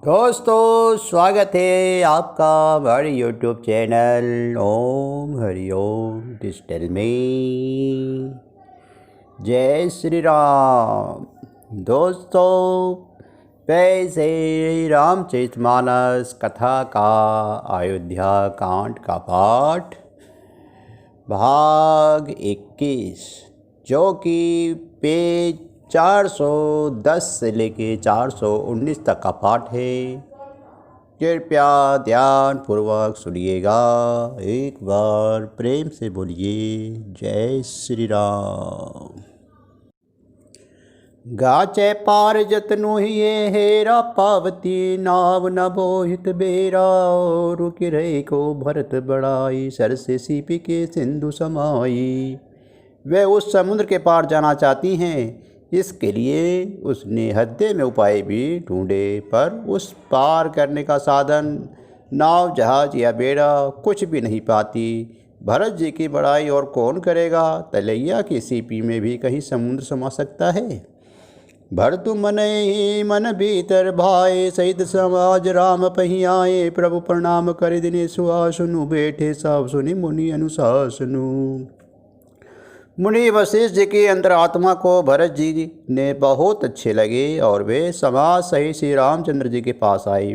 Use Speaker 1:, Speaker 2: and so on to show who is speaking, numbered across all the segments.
Speaker 1: दोस्तों, स्वागत है आपका हमारे यूट्यूब चैनल ओम हरिओम डिजिटल में। जय श्री राम। दोस्तों, वैसे रामचरितमानस कथा का अयोध्या कांड का पाठ भाग 21 जो कि पेज 410 से लेके 419 तक का पाठ है। कृपया ध्यान पूर्वक सुनिएगा। एक बार प्रेम से बोलिए जय श्री राम। गाचे पार जतनु हिये हेरा पावती नाव न बोहित बेरा। रुक रहे को भरत बड़ाई सर से सीपी के सिंधु समाई। वे उस समुद्र के पार जाना चाहती हैं। इसके लिए उसने हद्दे में उपाय भी ढूंढे, पर उस पार करने का साधन नाव जहाज या बेड़ा कुछ भी नहीं पाती। भरत जी की बड़ाई और कौन करेगा। तलैया की सीपी में भी कहीं समुद्र समा सकता है। भरत मन ही मन भीतर भाए सहित समाज राम पही आए। प्रभु प्रणाम कर दिने सुहासनु बैठे सब सुनि मुनि अनुशासनु। मुनि वशिष्ठ जी की अंतरात्मा को भरत जी ने बहुत अच्छे लगे और वे समाज सहित श्री रामचंद्र जी के पास आए।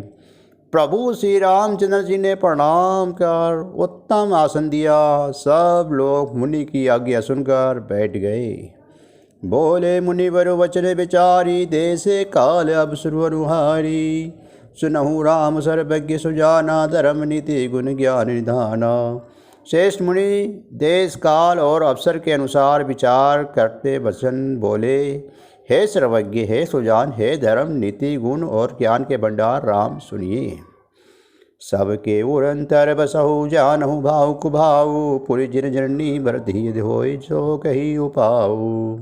Speaker 1: प्रभु श्री रामचंद्र जी ने प्रणाम कर उत्तम आसन दिया। सब लोग मुनि की आज्ञा सुनकर बैठ गए। बोले मुनिवर वचन विचारी देशे काल अब सुरवरुहारी। सुनहु राम सर्वज्ञ सुजाना धर्म नीति गुण ज्ञान निधाना। श्रेष्ठ मुनि देश काल और अवसर के अनुसार विचार करते वचन बोले। हे सर्वज्ञ, हे सुजान, हे धर्म नीति गुण और ज्ञान के भंडार राम सुनिए। सबके उरंतर बसहु जानहु भाव कुभाऊ। पुरि जिन जननी भरत होय जो कही उपाऊ।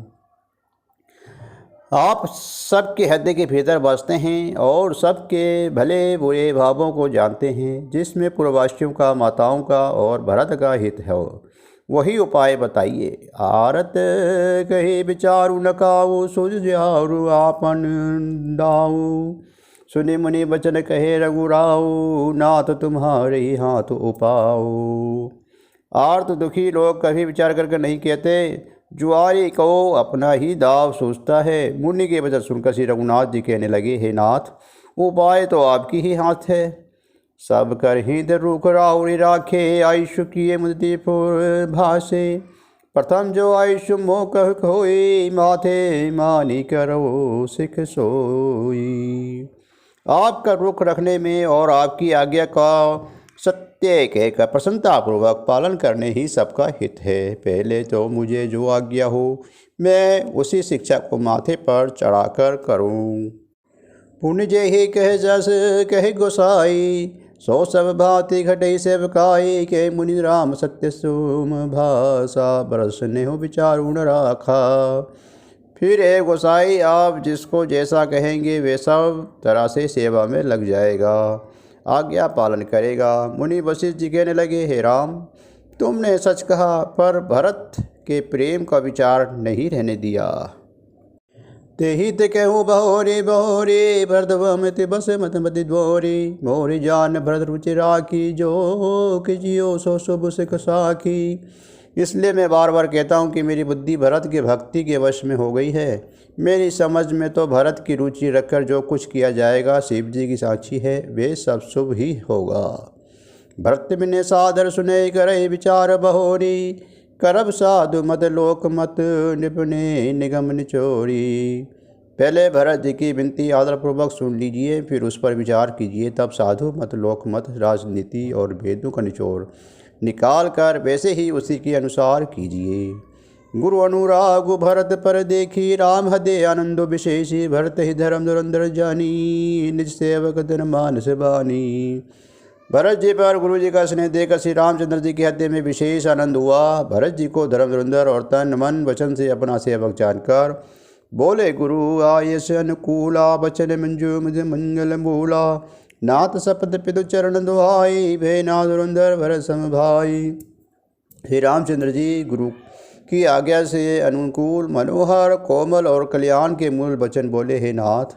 Speaker 1: आप सबके हृदय के भीतर बसते हैं और सबके भले बुरे भावों को जानते हैं। जिसमें पूर्ववासियों का, माताओं का और भरत का हित है, वही उपाय बताइए। आरत कहे विचारु न काऊ सुझारु आपन दाऊ। सुनि मुनि वचन कहे रघुराऊ नाथ तुम्हारे हाथ उपाऊ। आर्त दुखी लोग कभी विचार करके नहीं कहते। जुआरी को अपना ही दाव सोचता है। मुनि के वचन सुनकर श्री रघुनाथ जी कहने लगे, हे नाथ, उपाय तो आपकी ही हाथ है। सब कर हित रुख राउरी राखे। आयुष्य किए मुक्ति भाषे। प्रथम जो आयुष्य मोह कह खोई। माथे मानी करो सिख सोई। आपका रुख रखने में और आपकी आज्ञा का सत्य कहकर प्रसन्नतापूर्वक पालन करने ही सबका हित है। पहले तो मुझे जो आज्ञा हो मैं उसी शिक्षा को माथे पर चढ़ाकर करूं। पुण्य जे ही कह जस कहे गोसाई। सो सब भांति घटे सेवकाई। के मुनि राम सत्य सुम भाषा। बरसने हो विचार न राखा। फिर है गोसाई, आप जिसको जैसा कहेंगे वे सब तरह से सेवा में लग जाएगा, आज्ञा पालन करेगा। मुनि वशिष्ठ जी कहने लगे, हे राम, तुमने सच कहा, पर भरत के प्रेम का विचार नहीं रहने दिया। तेहि ते कहूँ बहोरी बहोरी। भरतवमित बस मत मत द्वोरी। मोरी जान भरत रुचि राखी। जो कि जियो सो शुभ सिख साखी। इसलिए मैं बार बार कहता हूँ कि मेरी बुद्धि भरत की भक्ति के वश में हो गई है। मेरी समझ में तो भरत की रुचि रखकर जो कुछ किया जाएगा, शिव जी की साक्षी है, वे सब शुभ ही होगा। भरत बिने सादर सुने करे विचार बहोरी। करब साधु मत लोक मत निपुणे निगम निचोरी। पहले भरत जी की विनती आदरपूर्वक सुन लीजिए, फिर उस पर विचार कीजिए। तब साधु मत लोक मत राजनीति और भेदों का निचोड़ निकाल कर वैसे ही उसी के अनुसार कीजिए। गुरु अनुराग भरत पर देखी। राम हृदय आनंद विशेषी। भरत ही धर्म धुरंधर जानी। निज सेवक धन मानस बानी। भरत जी पर गुरु जी का स्नेह देकर श्री रामचंद्र जी के हृदय में विशेष आनंद हुआ। भरत जी को धर्म धुरंधर और तन मन वचन से अपना सेवक जानकर बोले, गुरु आयस अनुकूला। वचन मंजू मुझ मंगल मूला। नाथ सपद पितु चरण दुहाई। भय नाथ धुरंधर भरत सम भाई। श्री रामचंद्र जी गुरु की आज्ञा से अनुकूल, मनोहर, कोमल और कल्याण के मूल वचन बोले, हे नाथ,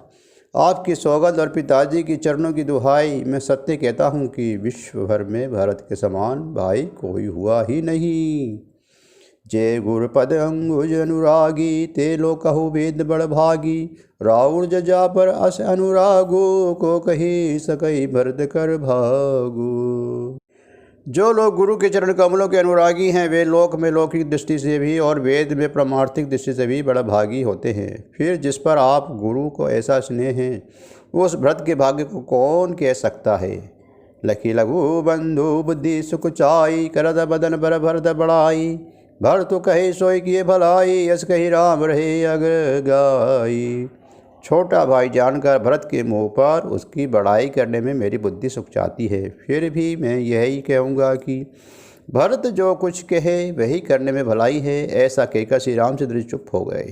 Speaker 1: आपकी सौगंध और पिताजी की चरणों की दुहाई, मैं सत्य कहता हूँ कि विश्व भर में भरत के समान भाई कोई हुआ ही नहीं। जय गुरुपद अंगुज अनुरागी, ते लो कहु वेद बड़ भागी। राउर जजा पर अस अनुरागो, को कही सकई भरत कर भागो। जो लोग गुरु के चरण कमलों के अनुरागी हैं, वे लोक में लौकिक दृष्टि से भी और वेद में परमार्थिक दृष्टि से भी बड़ा भागी होते हैं। फिर जिस पर आप गुरु को ऐसा स्नेह है, उस भरत के भाग्य को कौन कह सकता है। लखी लघु बंधु बुद्धि सुख चाई, करत बदन पर भरत बड़ाई। भर तो कहे सोई किए भलाई, यस कही राम रहे अग्र गाई। छोटा भाई जानकर भरत के मुँह पर उसकी बड़ाई करने में मेरी बुद्धि सुख चाहती है। फिर भी मैं यही कहूँगा कि भरत जो कुछ कहे वही करने में भलाई है। ऐसा कहकर श्री रामचंद्र चुप हो गए।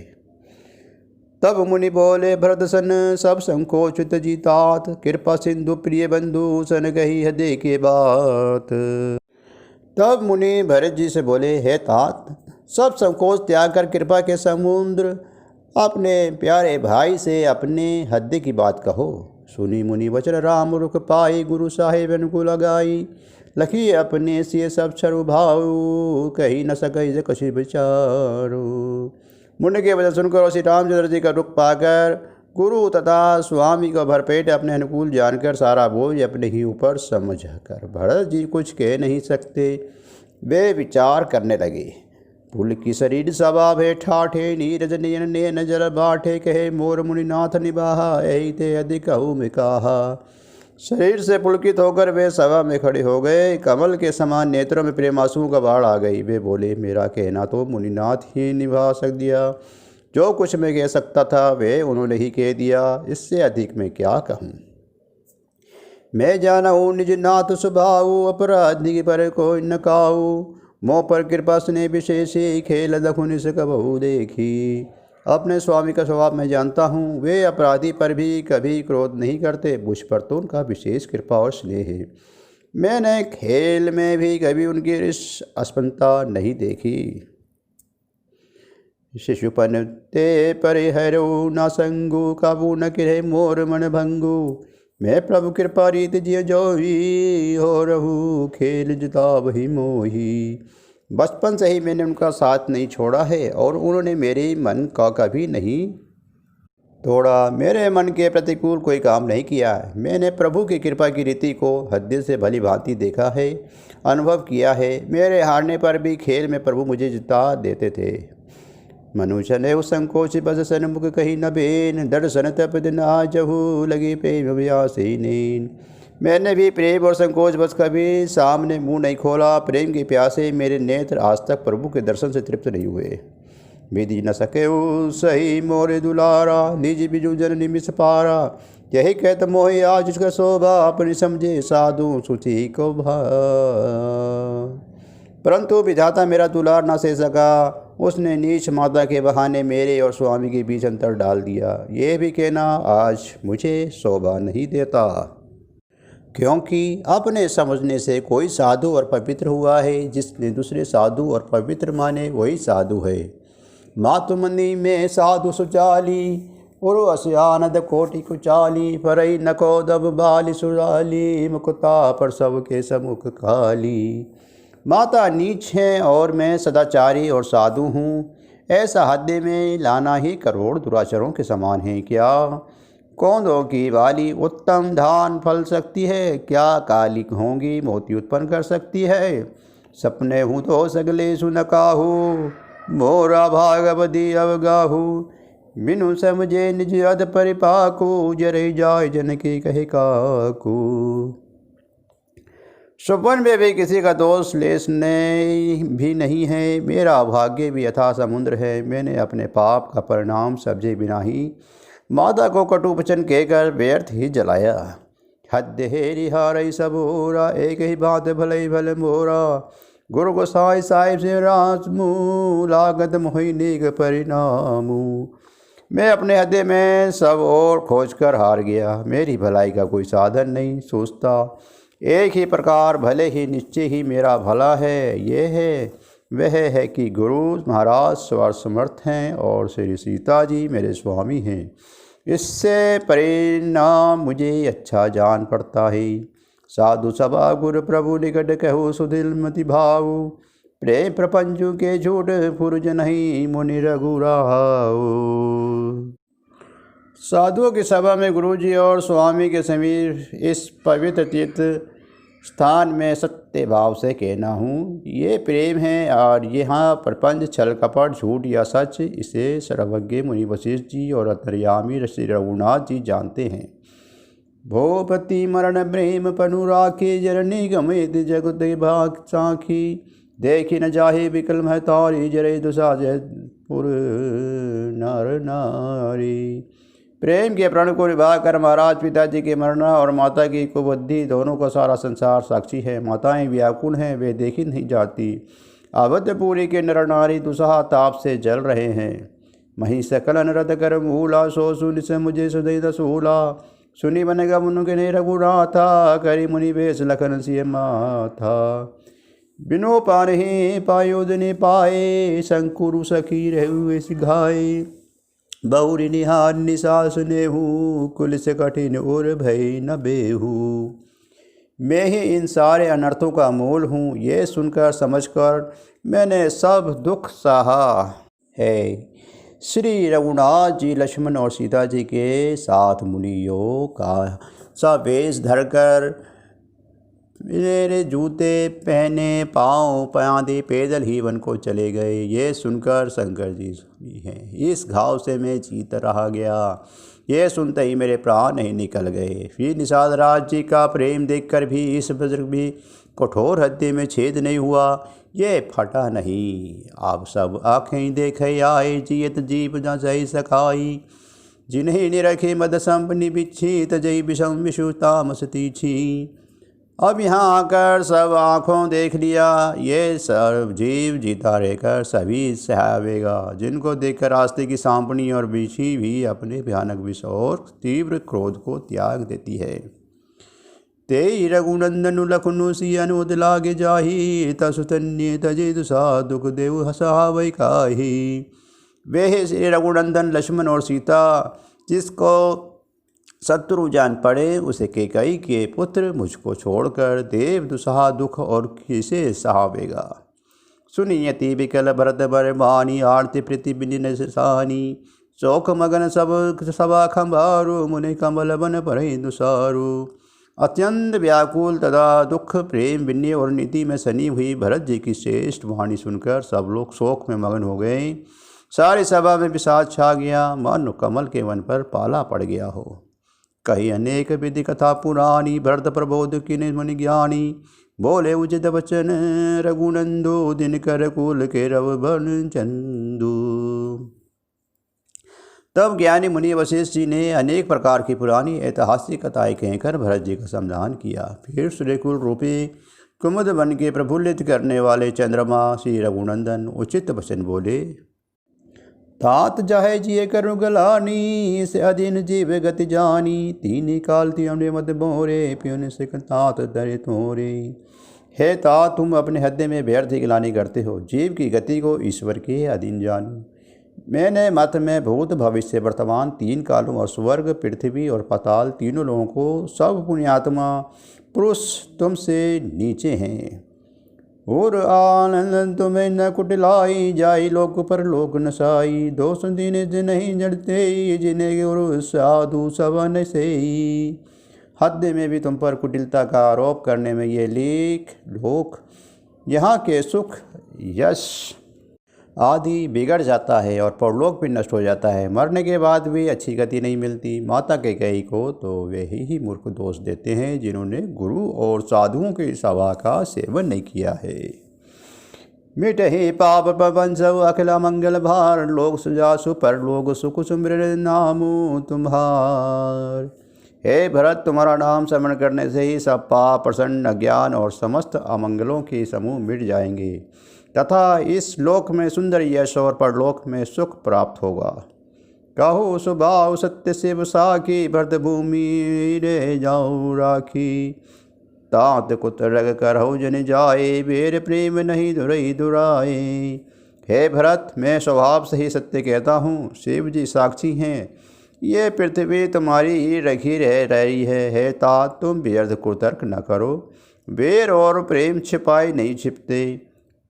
Speaker 1: तब मुनि बोले भरत सन सब संकोचित जीतात, कृपा सिंधु प्रिय बंधु सन कही हृदय के बात। तब मुनि भरत जी से बोले, हे तात, सब संकोच त्याग कर कृपा के समुद्र अपने प्यारे भाई से अपने हृदय की बात कहो। सुनी मुनि वचन राम रुख पाई, गुरु साहेब अनुकूल लगाई। लखी अपने से सब छरु भाऊ, कही न सकई कछु विचारो। मुनि के वचन सुनकर श्री रामचंद्र जी का रुख पाकर गुरु तथा स्वामी को भरपेट अपने अनुकूल जानकर सारा बोझ अपने ही ऊपर समझ कर भरत जी कुछ कह नहीं सकते। वे विचार करने लगे। पुल की शरीर सभा भे ठाठे, नीरज नयन ने नजर बाठे। कहे मोर मुनिनाथ निबाहा, ऐ ते अधिक में कहा। शरीर से पुलकित होकर वे सभा में खड़े हो गए। कमल के समान नेत्रों में प्रेमांसुओं का बाढ़ आ गई। वे बोले, मेरा कहना तो मुनिनाथ ही निभा सक दिया। जो कुछ मैं कह सकता था वे उन्होंने ही कह दिया। इससे अधिक मैं क्या कहूँ। मैं जानऊ निज नाथ स्वभाव, अपराधी पर कोई न काऊ। मोह पर कृपा स्नेह विशेषी, खेल दखुनि से कबहू देखी। अपने स्वामी का स्वभाव मैं जानता हूँ। वे अपराधी पर भी कभी क्रोध नहीं करते। मुझ पर तो उनका विशेष कृपा और स्नेह है। मैंने खेल में भी कभी उनकी अस्पंता नहीं देखी। शिशुपन ते परिहरो न संगु, काबू न किरे मोर मन भंगु। मैं प्रभु कृपा रीत जिय जोही, हो रहू खेल जुता वही मोही। बचपन से ही मैंने उनका साथ नहीं छोड़ा है और उन्होंने मेरे मन का कभी नहीं तोड़ा। मेरे मन के प्रतिकूल कोई काम नहीं किया। मैंने प्रभु की कृपा की रीति को हद से भली भांति देखा है, अनुभव किया है। मेरे हारने पर भी खेल में प्रभु मुझे जिता देते थे। मनुष्य ने उस संकोच बस सन मुख कही न बेन, दर्शन तप दिन आजहू लगी प्रेम व्यासी नीन। मैंने भी प्रेम और संकोच बस कभी सामने मुंह नहीं खोला। प्रेम के प्यासे मेरे नेत्र आज तक प्रभु के दर्शन से तृप्त नहीं हुए। विधि न सके सही मोरे दुलारा, निज बिजु जन निमिष पारा। यही कहत मोहि आज उसका शोभा, अपनी समझे साधु सुचि को भा। परंतु विधाता मेरा दुलार न सह सका। उसने नीच माता के बहाने मेरे और स्वामी के बीच अंतर डाल दिया। ये भी कहना आज मुझे शोभा नहीं देता, क्योंकि अपने समझने से कोई साधु और पवित्र हुआ है। जिसने दूसरे साधु और पवित्र माने वही साधु है। मातुमनी में साधु सुचाली, उर्वश्यानद कोटि कुचाली। परई नको दब बाली सुराली, मुकुता पर सबके समुख काली। माता नीच हैं और मैं सदाचारी और साधु हूँ। ऐसा हृदय में लाना ही करोड़ दुराचारों के समान है। क्या कौंधों की बाली उत्तम धान फल सकती है? क्या काली होंगी मोती उत्पन्न कर सकती है? सपने हूँ तो सगले सुनकाहू, मोरा भागवती अवगाहू। बिनु समझे निज अध परिपाकू, जरे जाय जन की कहे काकू। स्वप्न में भी किसी का दोष लेस भी नहीं है। मेरा भाग्य भी यथा समुद्र है। मैंने अपने पाप का परिणाम समझे बिना ही माता को कटु वचन कहकर व्यर्थ ही जलाया। हद हेरी हारई सबोरा, एक ही बात भले भले मोरा। गुरु गोसाई साहिब से राजमू, लागत मोहि नेक परिणामू। मैं अपने हृदय में सब और खोज कर हार गया। मेरी भलाई का कोई साधन नहीं सोचता। एक ही प्रकार भले ही निश्चय ही मेरा भला है। ये है वह है कि गुरु महाराज सर्वसमर्थ हैं और श्री सीता जी मेरे स्वामी हैं। इससे परिणाम मुझे अच्छा जान पड़ता है। साधु सभा गुरु प्रभु निकट कहो सुदिल मति भाव, प्रेम प्रपंचु के झूठ फुरज नहीं मुनि रघुराव। साधुओं की सभा में गुरुजी और स्वामी के समीप इस पवित्र तीर्थ स्थान में सत्य भाव से कहना हूँ, ये प्रेम है और यहाँ प्रपंच छल कपट झूठ या सच, इसे सर्वज्ञ मुनि वशिष्ठ जी और अंतर्यामी श्री रघुनाथ जी जानते हैं। भोपति मरण प्रेम पनु राखे, जरनी गमित जगत भाग साखी, देखी न जाहे विकल महतारी, जरे दुसाजपुर नर नारी। प्रेम के प्रण को निभा कर महाराज पिताजी के मरना और माता की कुबुद्धि दोनों का सारा संसार साक्षी है। माताएं व्याकुल हैं, वे देखी नहीं जाती। अवधपुरी के नर नारी दुसहा ताप से जल रहे हैं। मही सकल अनरद कर मूला, सो सुन से मुझे सुदय दसूला, सुनी बनेगा मुनु के रघुनाथा, करी मुनि वेश लखन सिय माथा। बिनो पारहि पायोजने पाए, शंकुरु सखी रहुए सिघाए, बहुरी निहार निशास नेहू, कुल से कठिन और भय न बेहू। मैं ही इन सारे अनर्थों का मूल हूँ, ये सुनकर समझकर मैंने सब दुख सहा है। श्री रघुनाथ जी लक्ष्मण और सीता जी के साथ मुनियों का सा वेश धरकर मेरे जूते पहने पाँव प्यादे पैदल ही वन को चले गए। ये सुनकर शंकर जी हैं, इस घाव से मैं जीत रहा गया। ये सुनते ही मेरे प्राण नहीं निकल गए। फिर निषाद राज जी का प्रेम देखकर भी इस वज्र भी कठोर हृदय में छेद नहीं हुआ, ये फटा नहीं। आप सब आँखें देखे आए, जियत जीव न सही सखाई, जिन्हें निरखे मद संपनि बिच्छी, तजई विषम विषु तामस तीछी। अब यहाँ आकर सब आँखों देख लिया, ये सब जीव जीता रहकर सभी सहावेगा, जिनको देखकर रास्ते की सांपनी और बिछी भी अपने भयानक विष और तीव्र क्रोध को त्याग देती है। तेई रघुनंदनु लखनु सियनु लागे जाही, तसुतन्य तजे दुसा दुख देव हसा वै काही। वे श्री रघुनंदन लक्ष्मण और सीता, जिसको शत्रु जान पड़े, उसे केकई के पुत्र मुझको छोड़कर देव दुसहा दुख और किसे सहावेगा। सुनियति विकल भरत बरबानी, आरती प्रीति बिनि सानी, शोक मगन सब सभा खंबारू, मुनि कमल बन परे दुसारू। अत्यंत व्याकुल तथा दुख प्रेम विनय और नीति में सनी हुई भरत जी की श्रेष्ठ वाणी सुनकर सब लोग शोक में मगन हो गए। सारी सभा में विषाद छा गया, मानो कमल के वन पर पाला पड़ गया हो। कही अनेक विधि कथा पुरानी, भरत प्रबोध किन मुनि ज्ञानी, बोले उचित वचन रघुनंदो, दिन कर कुल के रव बन चंदू। तब ज्ञानी मुनि वशिष्ठ जी ने अनेक प्रकार की पुरानी ऐतिहासिक कथाएं कहकर भरत जी का समाधान किया। फिर सूर्यकुल रूपी कुमुद बन के प्रफुल्लित करने वाले चंद्रमा श्री रघुनंदन उचित वचन बोले। तात जाहे जिये करु गलानी, से अधीन जीव गति जानी, तीन काल तियने मत बोरे, प्योन से तात दरे तोरे। हे तात, तुम अपने हृदय में व्यर्थ गिलानी करते हो, जीव की गति को ईश्वर के अधीन जानो। मैंने मत में भूत भविष्य वर्तमान तीन कालों और स्वर्ग पृथ्वी और पाताल तीनों लोगों को सब पुण्यात्मा पुरुष तुमसे नीचे हैं। और आनंद तुम्हें न कुटिलाई, जाई लोक पर लोक नसाई, दोष दिन नहीं जड़ते, जिन्हें गुरु साधु सवन से। हद में भी तुम पर कुटिलता का आरोप करने में ये लेख लोक यहाँ के सुख यश आदि बिगड़ जाता है और परलोक भी नष्ट हो जाता है। मरने के बाद भी अच्छी गति नहीं मिलती। माता कैकेयी को तो वे ही मूर्ख दोष देते हैं जिन्होंने गुरु और साधुओं की सभा का सेवन नहीं किया है। मिट हे पाप प्रपंच अखिला मंगल भार, लोग सुजासु पर लोग सुख सुमृत नामु तुम्हार। हे भरत, तुम्हारा नाम स्मरण करने से ही सब पाप प्रसन्न अज्ञान और समस्त अमंगलों के समूह मिट जाएंगे तथा इस लोक में सुंदर यश और परलोक में सुख प्राप्त होगा। कहो सुभाव सत्य शिव साखी, भरत भूमि रे जाओ राखी। तात कुत रग करहु जन जाए, बेर प्रेम नहीं दुरई दुराए। हे भरत, मैं स्वभाव से ही सत्य कहता हूँ, शिव जी साक्षी हैं। ये पृथ्वी तुम्हारी ही रखी रह रही है तात तुम व्यर्थ कुतर्क न करो। वेर और प्रेम छिपाई नहीं छिपते।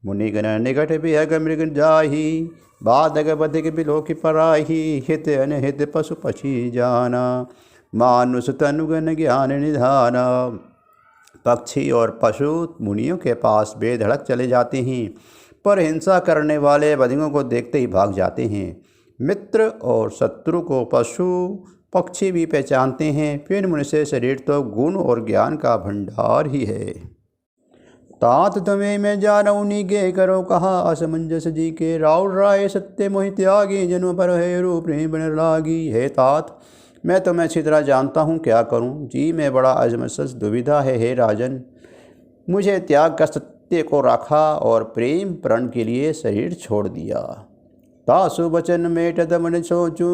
Speaker 1: मुनिगण निकट विहग मृग जाही, बाधक बधिक बिलो की पराही, हित अनहित पशु पक्षी जाना, मानुष तनुगन ज्ञान निधाना। पक्षी और पशु मुनियों के पास बेधड़क चले जाते हैं, पर हिंसा करने वाले बधिकों को देखते ही भाग जाते हैं। मित्र और शत्रु को पशु पक्षी भी पहचानते हैं। फिर मनुष्य शरीर तो गुण और ज्ञान का भंडार ही है। तात तुम्हें मैं जानऊ नीगे करो कहा, असमंजस जी के राउर राय सत्य मोहि त्यागी, जन्म पर है रूप नहीं बन लागी। है तात मैं तुम्हें अच्छी तरह जानता हूँ, क्या करूँ जी मैं बड़ा अजमसस दुविधा है। हे राजन मुझे त्याग का सत्य को रखा और प्रेम प्रण के लिए शरीर छोड़ दिया। तासु वचन मेटत मन सोचू,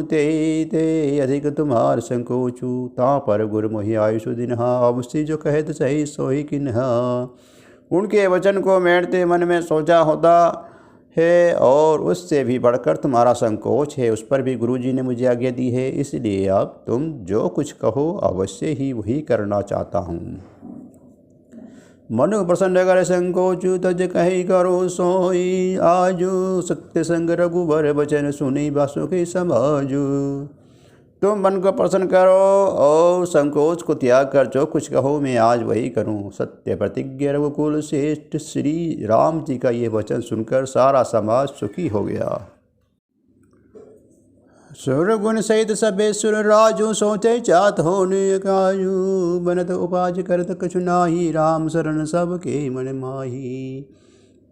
Speaker 1: ते अधिक तुम्हार संकोचू। ता पर गुर मोहि आयुषु दिनहा, मुझसे जो कहत सही सोही किन्हा। उनके वचन को मेटते मन में सोचा होता है, और उससे भी बढ़कर तुम्हारा संकोच है, उस पर भी गुरुजी ने मुझे आज्ञा दी है। इसलिए अब तुम जो कुछ कहो अवश्य ही वही करना चाहता हूँ। मनु प्रसन्न कर संकोचु, तज कही करो सोई, आजू सत्य संग रघुबर वचन सुनी बासु की समाजू। तुम मन को प्रसन्न करो और संकोच को त्याग कर जो कुछ कहो मैं आज वही करूं। सत्य प्रतिज्ञा रघुकुल श्रेष्ठ श्री राम जी का ये वचन सुनकर सारा समाज सुखी हो गया। सुर गुण सहित सबे सुर राजू, सोचे चात होने काजू, बनत उपाज करत कछु नाही, राम शरण सबके मन माही।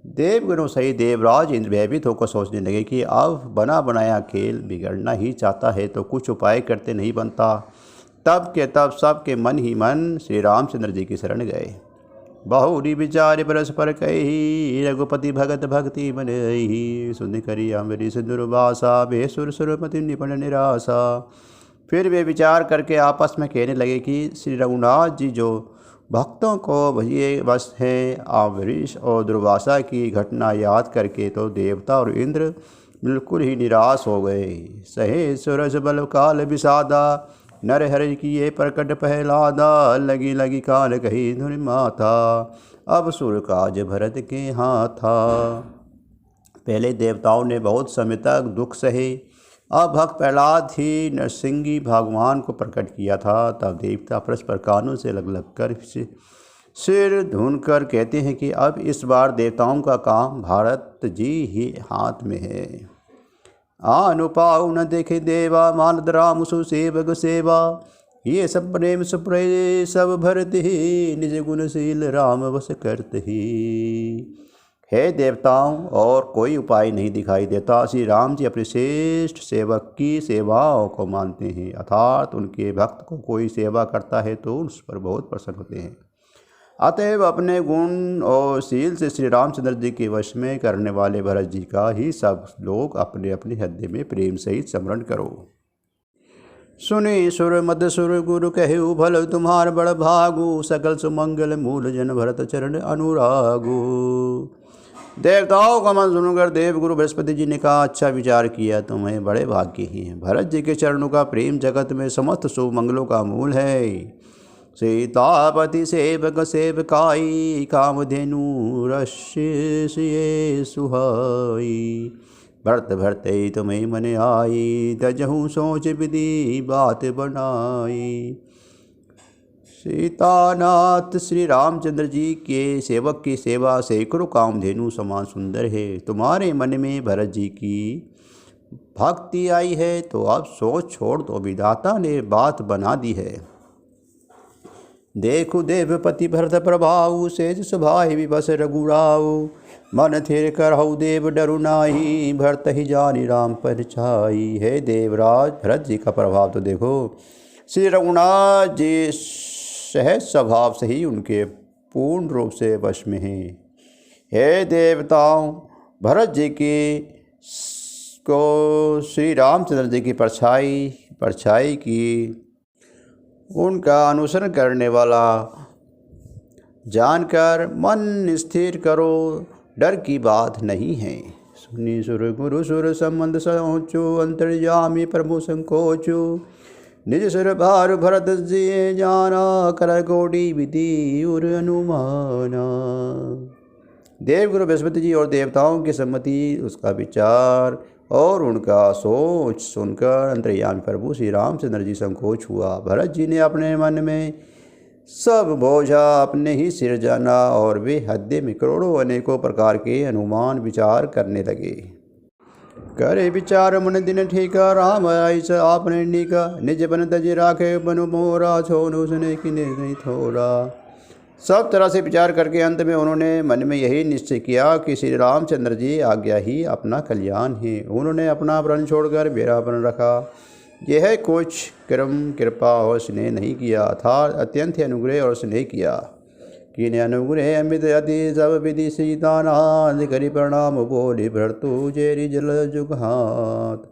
Speaker 1: देवगणों सहित देवराज इंद्र भयभीत होकर सोचने लगे कि अब बना बनाया खेल बिगड़ना ही चाहता है तो कुछ उपाय करते नहीं बनता। तब के तब सबके मन ही मन श्री रामचंद्र जी की शरण गए। बहुरी विचार परस्पर कही, रघुपति भगत भक्ति मन रही, सुन करी अमरी सिंदुरवासा, बेसुर सुरपति निपण निराशा। फिर वे विचार करके आपस में कहने लगे कि श्री रघुनाथ जी जो भक्तों को भजिए बस हैं, अम्बरीश और दुर्वासा की घटना याद करके तो देवता और इंद्र बिल्कुल ही निराश हो गए। सहे सुरस बल काल विषादा, नर हरि किए प्रकट पहलादा, लगी लगी काल कही धुनि माथा, अब सुर काज भरत के हाथ था। पहले देवताओं ने बहुत समय तक दुख सहे, अब भक्त प्रहलाद ही नरसिंही भगवान को प्रकट किया था। तब देवता परस्पर कानों से लग लग कर सिर धुन कर कहते हैं कि अब इस बार देवताओं का काम भारत जी ही हाथ में है। अनुपाऊ न देखे देवा, मानद राम सुसेवक सेवा, ये सब प्रेम सुप्रे सब भरत ही, निज गुणशील राम वश करत ही। हे देवताओं और कोई उपाय नहीं दिखाई देता। श्री राम जी अपने श्रेष्ठ सेवक की सेवाओं को मानते हैं, अर्थात उनके भक्त को कोई सेवा करता है तो उस पर बहुत प्रसन्न होते हैं। अतएव अपने गुण और शील से श्री रामचंद्र जी के वश में करने वाले भरत जी का ही सब लोग अपने अपने हृदय में प्रेम सहित स्मरण करो। सुनि सुर मद सुर गुरु कहु, भल तुम्हार बड़ भागु, सकल सुमंगल मूल जन भरत चरण अनुरागु। देवताओं का मन सुनकर देव गुरु बृहस्पति जी ने कहा, अच्छा विचार किया, तुम्हें बड़े भाग्य हैं। भरत जी के चरणों का प्रेम जगत में समस्त शुभ मंगलों का मूल है। सीतापति सेवक सेवकाई, कामधेनु रश्य सुहाई, भरत भरते तुम्हें मन आई, तजहु सोच विधि बात बनाई। सीतानाथ श्री रामचंद्र जी के सेवक की सेवा सैकड़ों कामधेनु समान सुंदर है। तुम्हारे मन में भरत जी की भक्ति आई है तो अब सोच छोड़ दो, विधाता ने बात बना दी है। देखो देवपति भरत प्रभाऊ, सेज सुभाय विवश रघुराऊ, मन थिर करहु देव डरु नाही, भरत ही जानी राम परछाई। है देवराज भरत जी का प्रभाव तो देखो, श्री रघुनाथ जी सहज स्वभाव से ही उनके पूर्ण रूप से वश में हैं। हे देवताओं भरत जी की को श्री रामचंद्र जी की परछाई की उनका अनुसरण करने वाला जानकर मन स्थिर करो, डर की बात नहीं है। निसुर गुरु सुर संबंध सोचो, अंतर्यामी प्रभु संकोचो, निज सिर भार भरत जी जाना, कर कोटि विधि और अनुमाना। देवगुरु बृहस्पति जी और देवताओं की सम्मति, उसका विचार और उनका सोच सुनकर अंतर्यामी प्रभु श्री रामचंद्र जी संकोच हुआ। भरत जी ने अपने मन में सब बोझा अपने ही सिर जाना और वे हृदय में करोड़ों अनेकों प्रकार के अनुमान विचार करने लगे। करे विचार मन दिन ठीका, राम ऐसा आपने नीका, निज बन तज राखे बनु मोरा, छोनु सुने कि नहीं थोड़ा। सब तरह से विचार करके अंत में उन्होंने मन में यही निश्चय किया कि श्री रामचंद्र जी आज्ञा ही अपना कल्याण है। उन्होंने अपना प्रण छोड़कर मेरा प्रण रखा। यह कुछ कृपा और स्नेह नहीं किया था, अत्यंत अनुग्रह और स्नेह किया। किन अनुग्रह अमित अति सब विधि सीतानाथ, करि प्रणाम बोले भरतु जेरी जल जुगहात।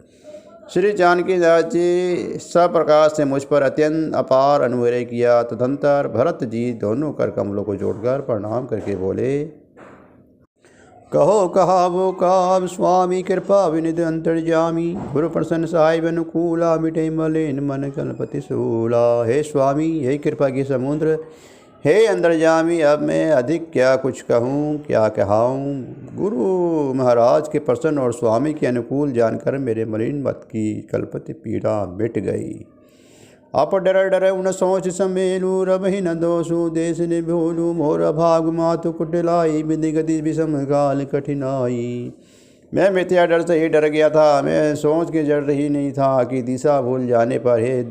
Speaker 1: श्री जानकी दास जी सब प्रकार से मुझ पर अत्यंत अपार अनुग्रह किया। तदंतर भरत जी दोनों कर कमलों को जोड़कर प्रणाम करके बोले, कहो कहा वो काब स्वामी, कृपा विनिध अंतर्यामी, गुरु प्रसन्न साहिब अनुकूला, मिटे मलिन मन कलपति सूला। हे स्वामी, हे कृपा की समुद्र, हे अंतर्यामी, अब मैं अधिक क्या कुछ कहूँ, क्या कहाऊँ। गुरु महाराज के प्रसन्न और स्वामी के अनुकूल जानकर मेरे मलिन मत की कल्पति पीड़ा मिट गई। आप डर डर उन सोच समेलू, रब ही न दोषु देश ने भूलू, मोर भाग मातु कुटिलाई, विधि गति विषम काल कठिनाई। मैं मिथ्या डर से ही डर गया था, मैं सोच के डर ही नहीं था कि दिशा भूल जाने पर हे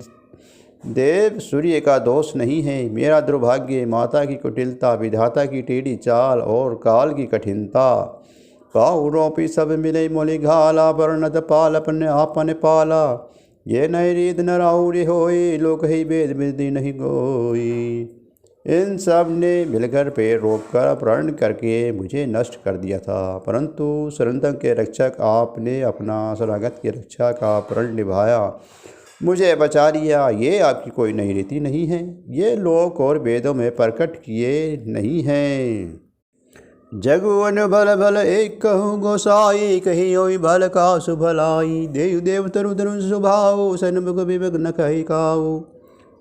Speaker 1: देव सूर्य का दोष नहीं है। मेरा दुर्भाग्य, माता की कुटिलता, विधाता की टेढ़ी चाल और काल की कठिनता। पाउरोपी सब मिले मोली घाला, वर्णत पाल अपने आपन पाला। ये नई रीत न राउरी होई, लोक ही वेद विधि नहीं गोई। इन सब ने मिलकर पैर रोककर प्रण करके मुझे नष्ट कर दिया था, परंतु शरणों के रक्षक आपने अपना शरणागत की रक्षा का प्रण निभाया, मुझे बचा लिया। ये आपकी कोई नई रीति नहीं है, ये लोक और वेदों में प्रकट किए नहीं हैं। जगुवन भल भल एक कहूँ गोसाई, कही ओई भल का सुभलाई। देव देव तरु तरु सुभाऊ, सन्मुख विवेक न कही काऊ।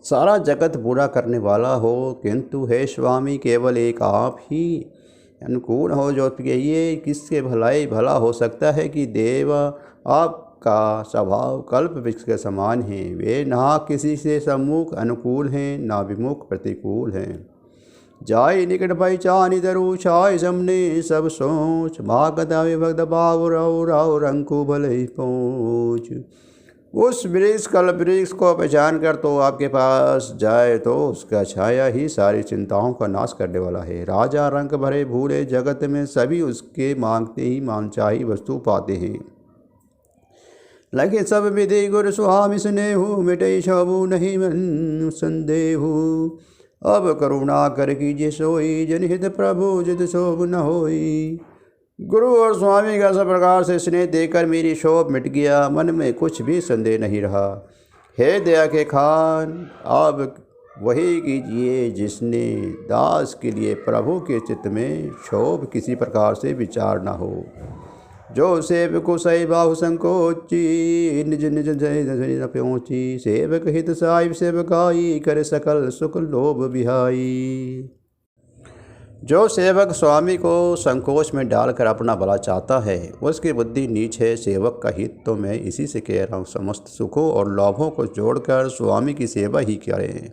Speaker 1: सारा जगत बुरा करने वाला हो, किंतु हे स्वामी केवल एक आप ही अनुकूल हो, जो ये किसके भलाई भला हो सकता है कि देव आपका स्वभाव कल्प वृक्ष के समान है। वे ना किसी से सम्मुख अनुकूल हैं, ना विमुख प्रतिकूल हैं। जाय निकट पहचानी दरु, छाय समने सब सोच, भागता विभक्त भाव रौ रौ रंकु भले ही पहुँच। उस वृक्ष कल्प वृक्ष को पहचान कर तो आपके पास जाए तो उसका छाया ही सारी चिंताओं का नाश करने वाला है। राजा रंग भरे भूले जगत में, सभी उसके मांगते ही मानचाही वस्तु पाते हैं। लगे सब विधि गुरु स्वामी स्नेहु, मिटे सबु नहीं मन संदेहु। अब करुणा कर कीजिए सोई, जनहित प्रभु जित शोभ न होई। गुरु और स्वामी का सब प्रकार से स्नेह देकर मेरी शोभ मिट गया, मन में कुछ भी संदेह नहीं रहा। हे दया के खान, अब वही कीजिए जिसने दास के लिए प्रभु के चित्त में शोभ किसी प्रकार से विचार न हो। जो सेवक को सही बाहु संकोची, निज निज न पहुँची। सेवक हित साहिब सेवकाई, करे सकल सुख लोभ बिहाई। जो सेवक स्वामी को संकोच में डालकर अपना भला चाहता है, उसकी बुद्धि नीच है। सेवक का हित तो मैं इसी से कह रहा हूँ, समस्त सुखों और लोभों को जोड़कर स्वामी की सेवा ही करें।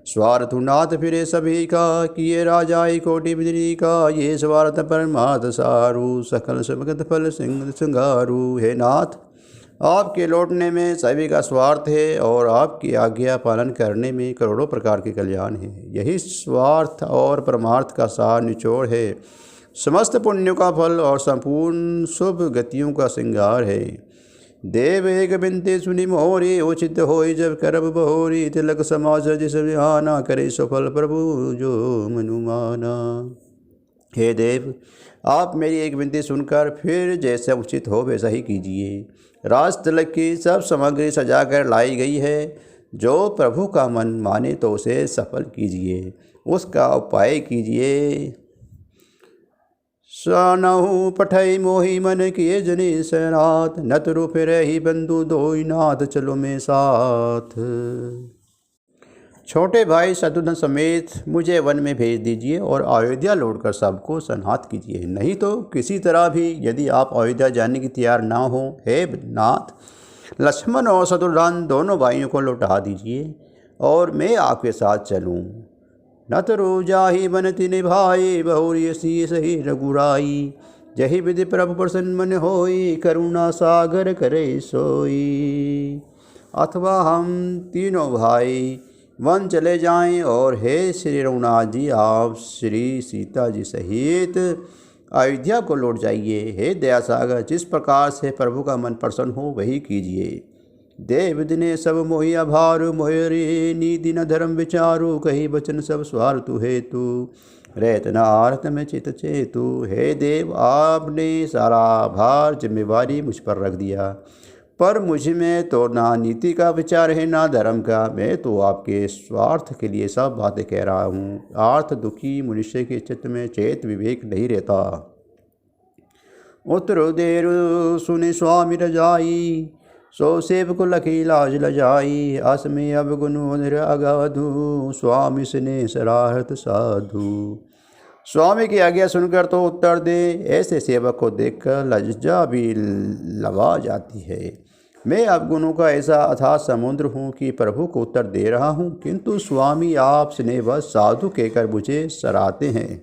Speaker 1: स्वार्थ नाथ फिरे सभी का, किए राजाई कोटि बिजली का। ये स्वार्थ परमार्थ सारू, सकल सुभगत फल सिंह सिंगारू। हे नाथ, आपके लौटने में सभी का स्वार्थ है और आपकी आज्ञा पालन करने में करोड़ों प्रकार के कल्याण है। यही स्वार्थ और परमार्थ का सार निचोड़ है, समस्त पुण्यों का फल और संपूर्ण शुभ गतियों का श्रृंगार है। देव एक बिनती सुनी मोरी, उचित होई जब करब बहोरी। तिलक समाज जिस विहाना, करे सफल प्रभु जो मनुमाना। हे देव, आप मेरी एक विनती सुनकर फिर जैसा उचित हो वैसा ही कीजिए। राज तिलक की सब सामग्री सजा कर लाई गई है, जो प्रभु का मन माने तो उसे सफल कीजिए, उसका उपाय कीजिए। सनहु पठई मोहि मन किए जने सनाथ, नत रूप रही बंधु दोई नाथ चलो में साथ। छोटे भाई शत्रुघ्न समेत मुझे वन में भेज दीजिए और अयोध्या लौटकर सबको संहात कीजिए, नहीं तो किसी तरह भी यदि आप अयोध्या जाने की तैयार ना हो, हे नाथ, लक्ष्मण और शत्रुघ्न दोनों भाइयों को लौटा दीजिए और मैं आपके साथ चलूँ। नतरु जाहि मन तिन भाई, बहुरी सी सही रघुराई, जहि विधि प्रभु प्रसन्न मन होई, करुणा सागर करे सोई। अथवा हम तीनों भाई वन चले जाएं और हे श्री रघुनाथ जी, आप श्री सीता जी सहित अयोध्या को लौट जाइए। हे दया सागर, जिस प्रकार से प्रभु का मन प्रसन्न हो वही कीजिए। देव दिने सब मोहि आभारु, मोहरे नीति न धर्म विचारु, कही वचन सब स्वार्थ हेतु, रहत न आरत में चित चेतु। हे देव, आपने सारा भार जिम्मेवारी मुझ पर रख दिया, पर मुझ में तो ना नीति का विचार है ना धर्म का। मैं तो आपके स्वार्थ के लिए सब बातें कह रहा हूँ। आर्थ दुखी मनुष्य के चित्त में चेत विवेक नहीं रहता। उत्तर देर सुने स्वामी रजाई, सो सेवक लखी लाज लजाई, असमय अब गुनु निर अगाधु, स्वामी स्नेह सराहत साधु। स्वामी की आज्ञा सुनकर तो उत्तर दे, ऐसे सेवक को देखकर लज्जा भी लगा जाती है। मैं अवगुणों का ऐसा अथाह समुद्र हूँ कि प्रभु को उत्तर दे रहा हूँ, किंतु स्वामी आप स्नेहवश साधु कहकर मुझे सराहते हैं।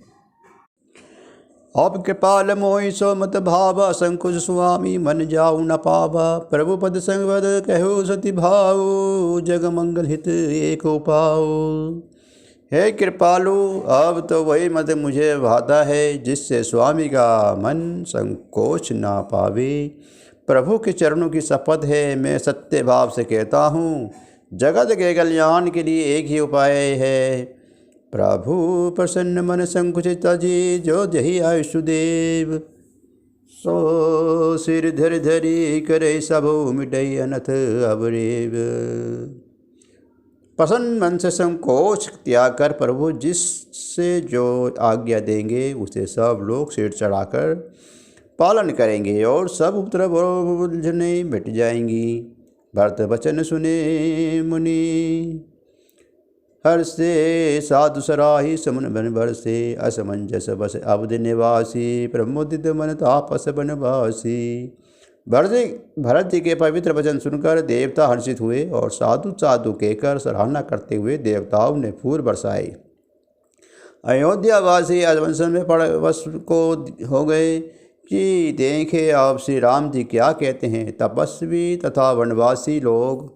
Speaker 1: अब कृपाल मोहि सो मत भावा, संकुच स्वामी मन जाऊ न पावा, प्रभु पद संगवद कहो सति भाऊ, जग मंगल हित एक पाओ। हे कृपालु, अब तो वही मत मुझे भाता है जिससे स्वामी का मन संकोच ना पावे। प्रभु के चरणों की शपथ है, मैं सत्य भाव से कहता हूँ, जगत के कल्याण के लिए एक ही उपाय है। प्रभु प्रसन्न मन संकुचित तजी, जो जही आयुषुदेव, सो सिर धर धरी करे सबो मिटई अनथ अवरेव। प्रसन्न मन से संकोच त्याग कर प्रभु जिससे जो आज्ञा देंगे उसे सब लोग सिर चढ़ाकर पालन करेंगे और सब उपद्रव उलझने मिट जाएंगी। भरत वचन सुने मुनि, हर्षे साधु सराही, समन बन बरसे, असमंजस बस अवध निवासी, प्रमुदित मन तापस बनवासी। भरत जी के पवित्र वचन सुनकर देवता हर्षित हुए और साधु साधु कहकर सराहना करते हुए देवताओं ने फूल बरसाए। अयोध्यावासी अवंसन में वश को हो गए कि देखें आप श्री राम जी क्या कहते हैं। तपस्वी तथा वनवासी लोग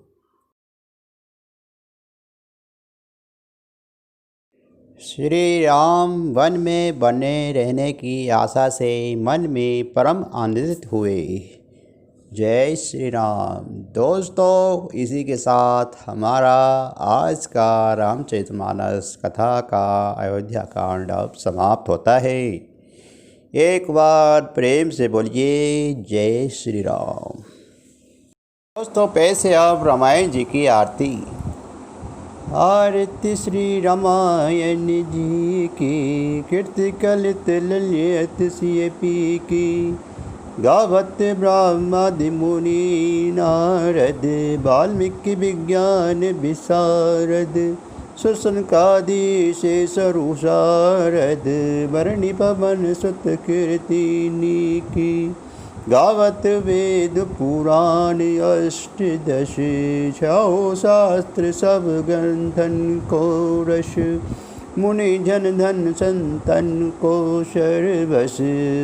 Speaker 1: श्री राम वन में बने रहने की आशा से मन में परम आनंदित हुए। जय श्री राम। दोस्तों, इसी के साथ हमारा आज का रामचरितमानस कथा का अयोध्या कांड अब समाप्त होता है। एक बार प्रेम से बोलिए जय श्री राम। दोस्तों, पैसे अब रामायण जी की आरती। आरती श्री रामायण जी की, कीर्ति कलित ललित सिय पी की, गावत ब्रह्मादि मुनि नारद, वाल्मीकि विज्ञान विशारद, सुसनकादि शेष शारद, वरणी पवन सुत कीर्तिनी की, गावत वेद पुराण अष्टदश, छौ शास्त्र सब ग्रंथन को रस, मुनि जन धन संतन को सर्वस,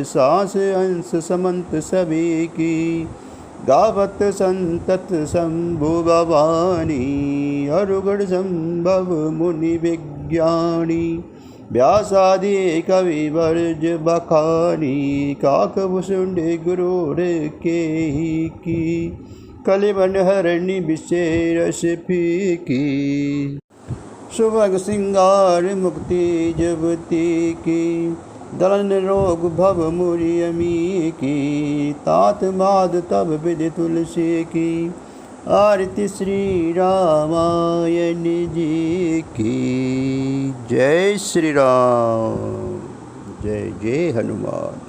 Speaker 1: सांस अंश समंत सभी की, गावत संतत शंभु भवानी, अरुगढ़ संभव मुनि विज्ञानी, व्यासादि कवि वर्ज बखानी, काकभूषुंड गुरुर के ही की, कलिबन हरणी विशेष फीकी, सुभग सिंगार मुक्ति जुवती की, दलन रोग भव मुरि अमी की, तात माद तब विधि तुलसी की, आरती श्री रामायण जी की। जय श्री राम। जय जय हनुमान।